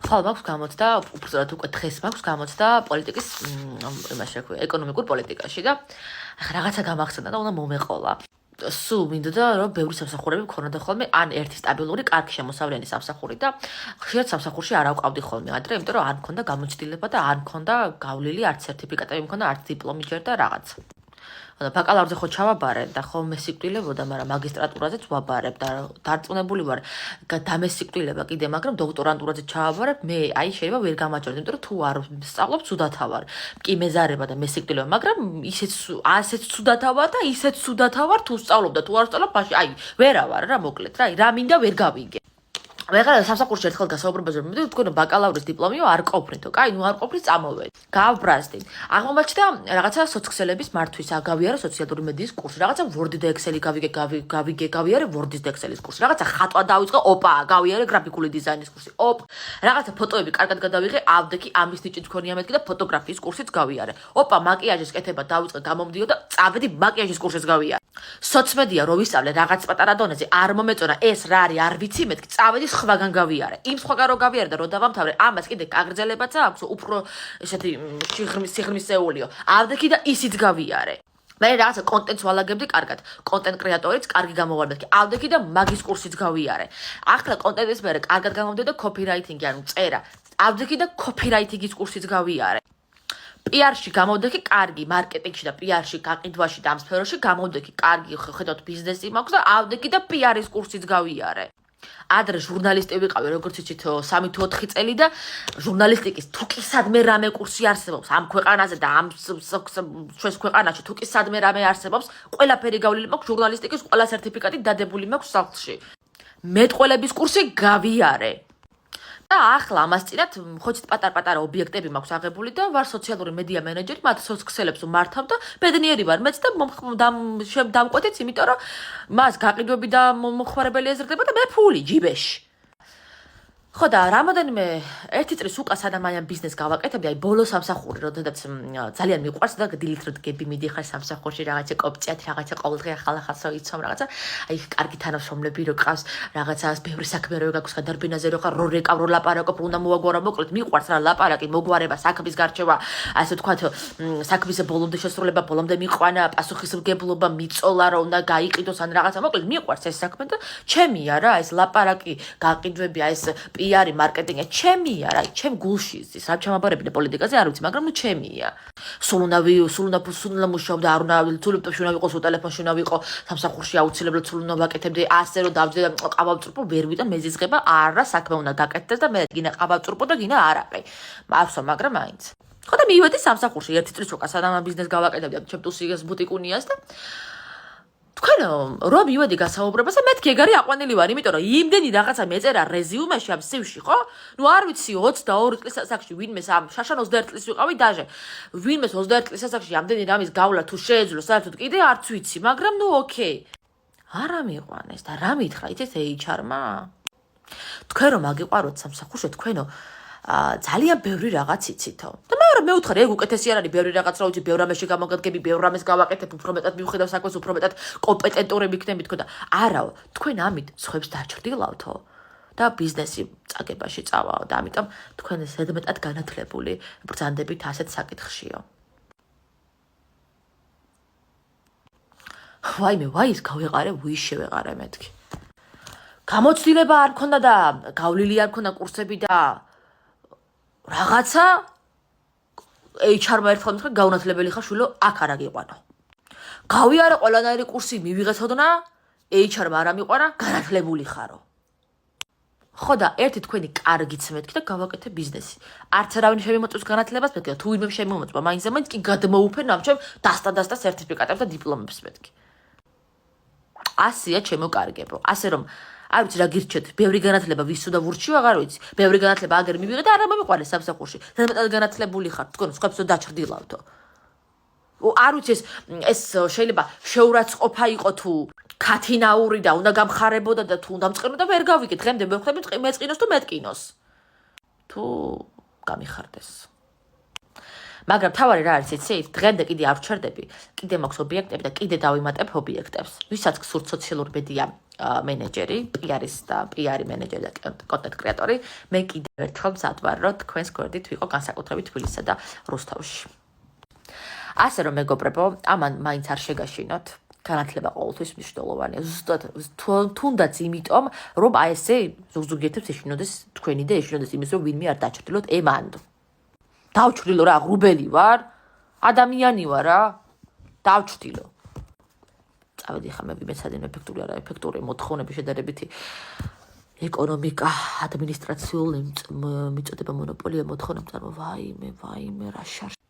ხვალ მაქვს გამოცდა, უბრალოდ უკვე დღეს მაქვს გამოცდა პოლიტიკის იმაში, რა ქვია, ეკონომიკურ პოლიტიკაში და რაღაცა გამახსენდა და უნდა მომეყოლა. სულ მინდოდა რომ ბევრი სამსახურები მქონოდა ხოლმე, ან ერთი სტაბილური, კარგი შემოსავლიანი სამსახური და ხშირად სამსახურში არ ავყავდი ხოლმე ადრე, იმიტომ რომ არ მქონდა გამოჩნდება და არ მქონდა გავლილი, არც სერტიფიკატები მქონდა, არც დიპლომი ჯერ და რაღაც. ბაკალავრზე ხო ჩავაბარებ და ხოლმე სიკვდილებოდა, მაგრამ მაგისტრატურაზეც ვაბარებ და დარწმუნებული ვარ, დამესიკვდილება კიდე, მაგრამ დოქტორანტურაზე ჩავაბარებ, მე აი შეიძლება ვერ გამაჯერდე, იმიტომ რომ თუ არ სწავლობ, ცუდათა ვარ. კი მეზარება და მესიკვდილება, მაგრამ ასეც ცუდათა ვარ და ისეც ცუდათა ვარ, თუ სწავლობ და თუ არ სწავლობ, მაშინ აი ვერა ვარ რა, მოკლედ რა, რა მინდა ვერ გავიგე. ვეღარ სამსახურში ერთხელ გასაუბრებაზე რომ მივიდეთ, თქვენ ბაკალავრის დიპლომიო არ ყოფნითო. კაი, ნუ არ ყოფნით, წამოვედი. გავბრაზდით. აღმოჩნდა რაღაცა სოციქსელების მართვის აგავიარე სოციალური მედიის კურსი. რაღაცა Word და Excel-ი გავიარე Word-ის და Excel-ის კურსი. რაღაცა ხატვა დავიწყე, ოპა, გავიარე გრაფიკული დიზაინის კურსი. რაღაცა ფოტოები კარგად გადავიღე, ავდექი, ამის ნიჭი მქონია მეთქი და ფოტოგრაფიის კურსიც გავიარე. ოპა, მაკიაჟის კეთება დავიწყე, გამომდიო და წავედი მაკიაჟის კურსიც გავიარე. სოცმედია რო ვისწავლე რაღაც პატარა დონეზე, არ მომეწონა ეს რა არის, არ ვიცი მეთქი, წავედი სხვაგან გავიარე. იმ სხვაგან რო გავიარე და რო დავამთავრე, ამას კიდე გაგრძელებაც აქვს, უფრო ესეთი სიღრმისეულიო. ავდექი და ისიც გავიარე. მე რაღაცა კონტენტს ვალაგებდი კარგად. კონტენტ კრეატორიც კარგი გამოვარდეთ. ავდექი და მაგის კურსიც გავიარე. ახლა კონტენტის მერე კარგად გამოვდე და კოპირაიტინგი, ანუ წერა. ავდექი და კოპირაიტინგის კურსიც გავიარე. PR-ში გამოვდექი კარგი, მარკეტინგში და PR-ში გაყიდვაში და ამ სფეროში გამოვდექი კარგი, ხედავთ ბიზნესი მაქვს და ავდექი და PR-ის კურსიც გავიარე. ადრე ჟურნალისტი ვიყავი, როგორც იცით, 3 თუ 4 წელი და ჟურნალისტიკის თუ კი სადმე რამე კურსი არსებობს ამ ქვეყანაზე და ამ ჩვენს ქვეყანაში თუ კი სადმე რამე არსებობს, ყველაფერი გავლილი მაქვს ჟურნალისტიკის, ყველა სერტიფიკატი დადებული მაქვს სახლში. მეტყველების კურსი გავიარე. და ახლა ამას წინათ ხოჭით პატარ-პატარა ობიექტები მაქვს აღებული და ვარ სოციალური მედია მენეჯერი, მათ სოციქსელებს ვმართავ და ბედნიერი ვარ მეც და დამკვეთიც, იმიტომ რომ მას გაყიდვები და მოხმარებელი ეზრდება და მე ფული ჯიბეში. ხო და რამოდენიმე ერთი წლის უკან სანამ აი ამ ბიზნესს გავაკეთებდი, აი ბოლო სამსახური, როდესაც ძალიან მიყვარს და დილით რო დგები მიდიხარ სამსახურში, რაღაცა კოპწიათ, რაღაცა ყოველდღე ახალ-ახალსო იცომ, რაღაცა აი კარგი თანამშრომლები რო ყავს, რაღაცას ბევრი საქმე რო გაქვს გადარბინაზე რო ხარ, რო რეკავ, რო ლაპარაკობ, უნდა მოვაგვარა, მოკლედ მიყვარს რა ლაპარაკი, მოგვარება, საქმის გარჩევა, ასე ვთქვათ, საქმის ბოლომდე შესრულება, ბოლომდე მიყვანა, პასუხისმგებლობა, მიწოლა, რომ უნდა გაიყიდოს ან რაღაცა, მოკლედ მიყვარს ეს საქმე და ჩემია რა, ეს ლაპარაკი, გაყიდვები, აი ეს PR-ი, მარკეტინგი, ჩემია რა, ჩემ გულში ზის. რა ჩამაბარებინე პოლიტიკაზე, არ ვიცი, მაგრამ ნუ ჩემია. სულ უნდა მუშაობ და არ უნდა ლეპტოპში უნდა ვიყო, ტელეფონში უნდა ვიყო, სამსახურში აუცილებლად სულ უნდა ვაკეთებდი, ასე რომ დავჯდე და ყავავწურპო ვერ ვიტან მეზიზღება, არა, საქმე უნდა გაკეთდეს და მე გინა ყავავწურპო და გინა არაფერი. მახსოვ, მაგრამ მაინც. ხო და მივედი სამსახურში, ერთი წლის უკან სანამ ბიზნეს გავაკეთებდი, ჩემ ტუსიგას ბუტიკუნიას და თქვენ რო მივედი გასაუბრებაზე, მეთქი ეგარი აყვანილი ვარ, იმიტომ რომ იმდენი რაღაცა მეწერა რეზიუმეში ამ CV-ში, ხო? ნუ არ ვიცი 22 წლის ასაკში ვინმე შაშან 21 წლის ვიყავი დაჟე. ვინმეს 21 წლის ასაკში ამდენი რამის გავლა თუ შეეძლო, საერთოდ კიდე არც ვიცი, მაგრამ ნუ ოკეი. არა მიყვანეს და რა მითხრა, იცით HR-მა? თქვენ რომ აგიყვაროთ სამსახურში, თქვენო ძალიან ბევრი რაღაც იცითო. და მე ვუთხარ, ეგ უკეთესი არ არის, ბევრი რაღაც რა ვიცი, ბევრ რამეში გამოგადგები, ბევრ რამეს გავაკეთებ, უფრო მეტად მივხედავ საქმეს, უფრო მეტად კომპეტენტურები იქნები თქო და არაო, თქვენ ამით სხვებს დაჩრდილავთო და ბიზნესი წაგებაში წავაო და ამიტომ თქვენ ზედმეტად განათლებული ბრძანდებით ასეთ საკითხშიო. ვაიმე, ის გავეყარე, ვის შევეყარე მეთქი. გამოცდილება არ ქონდა და გავლილი არ ქონდა კურსები და რაღაცა HR-მა ერთხელ მითხრა, გაუნათლებელი ხარ შვილო, აქ არ აგიყვანო. გავიარე ყველანაირი კურსი, მივიღე ცოდნა, HR-მა არ ამიყვარა, განათლებული ხარო. ხო და ერთი თქვენი კარგიც მეთქი და გავაკეთე ბიზნესი. არც არავინ შემიმოწმებს განათლებას მეთქი და თუ ვინმე შემიმოწმა, მაინც კი გადმოუფენ ამ ჩემ დასტა სერტიფიკატებს და დიპლომებს მეთქი. ასია ჩემო კარგებო. ასე რომ არ ვიცი რა გირჩეთ, ბევრი განათლება ვისუდა ვურჩიო, აღარ ვიცი. ბევრი განათლება აგერ მივიღე და არა მომიყვანეს სამსახურში. ზედმეტად განათლებული ხარ, თქვენ სხვებს დაჩრდილავთო. არ ვიცი ეს შეიძლება შეურაცხყოფა იყო თუ ქათინაური და უნდა გამხარებოდა და თუ უნდა მწყინო და ვერ გავიგე. დღემდე მე ვხვდები მეწყინოს თუ მეტკინოს. თუ გამიხარდეს. მაგრამ თავარი რა არის იცით? დღემდე კიდე არ ვჩერდები, კიდე მაქვს ობიექტები და კიდე დავიმატებ ობიექტებს. ვისაც გსურთ სოციალური მედია მენეჯერი, PR-ის და PR მენეჯერი და კონტენტ კრეატორი, მე კიდევ ერთხელ მზად ვარ, რომ თქვენს გვერდით ვიყო განსაკუთრებით თბილისსა და რუსთავში. ასე რომ მეგობრებო, ამან მაინც არ შეგაშინოთ. განათლება ყოველთვის მნიშვნელოვანია. ზუსტად თუნდაც იმიტომ, რომ აი ესე ზოგიერთებს ეშინოდეს თქვენი და ეშინოდეს იმის, რომ ვინმე არ დაჩრდილოთ ემან. დავჩრდილო რა, ღრუბელი ვარ, ადამიანი ვარ რა, დავჩრდილო. წავედი ხა მე ვიმეცადინო ეფექტური არა ეფექტური მოთხოვნები შედარებითი ეკონომიკა, ადმინისტრაციული მიწოდება მონოპოლია მოთხოვნები ვაიმე რა შარ